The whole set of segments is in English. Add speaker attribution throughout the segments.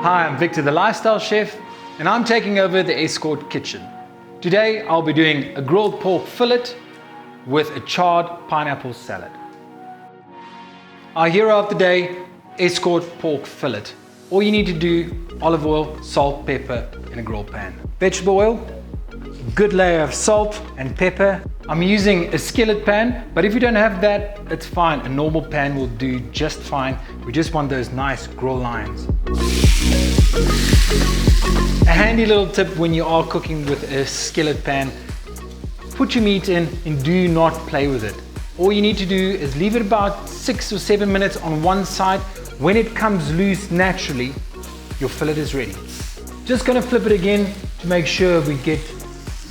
Speaker 1: Hi, I'm Victor, the Lifestyle Chef, and I'm taking over the Eskort Kitchen. Today, I'll be doing a grilled pork fillet with a charred pineapple salad. Our hero of the day, Eskort pork fillet. All you need to do, olive oil, salt, pepper in a grilled pan. Vegetable oil, good layer of salt and pepper. I'm using a skillet pan, but if you don't have that, it's fine. A normal pan will do just fine. We just want those nice grill lines. A handy little tip when you are cooking with a skillet pan, put your meat in and do not play with it. All you need to do is leave it about 6 or 7 minutes on one side. When it comes loose naturally, your fillet is ready. Just gonna flip it again to make sure we get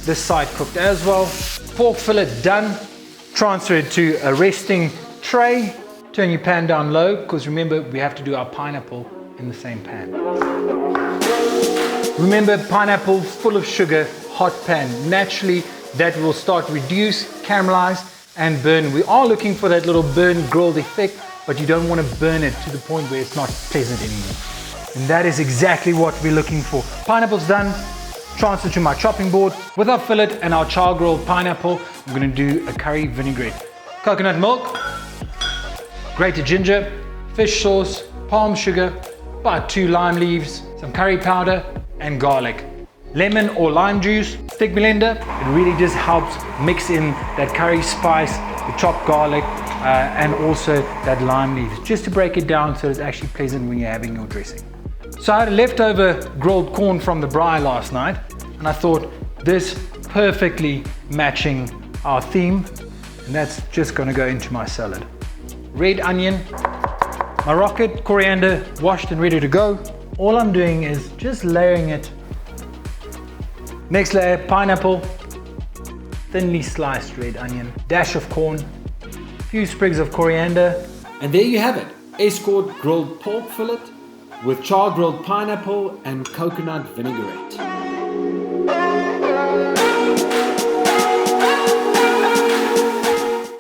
Speaker 1: this side cooked as well. Pork fillet done. Transfer it to a resting tray. Turn your pan down low, because remember, we have to do our pineapple in the same pan. Remember, pineapple full of sugar, hot pan. Naturally, that will start to reduce, caramelize, and burn. We are looking for that little burn grilled effect, but you don't want to burn it to the point where it's not pleasant anymore. And that is exactly what we're looking for. Pineapple's done. Transfer to my chopping board. With our fillet and our char grilled pineapple, I'm going to do a curry vinaigrette. Coconut milk, grated ginger, fish sauce, palm sugar, about 2 lime leaves, some curry powder, and garlic. Lemon or lime juice, stick blender. It really just helps mix in that curry spice, the chopped garlic, and also that lime leaves, just to break it down so it's actually pleasant when you're having your dressing. So I had leftover grilled corn from the braai last night, and I thought this perfectly matching our theme, and that's just gonna go into my salad. Red onion, my rocket, coriander, washed and ready to go. All I'm doing is just layering it. Next layer, pineapple, thinly sliced red onion, dash of corn, few sprigs of coriander. And there you have it, Eskort grilled pork fillet with char grilled pineapple and coconut vinaigrette.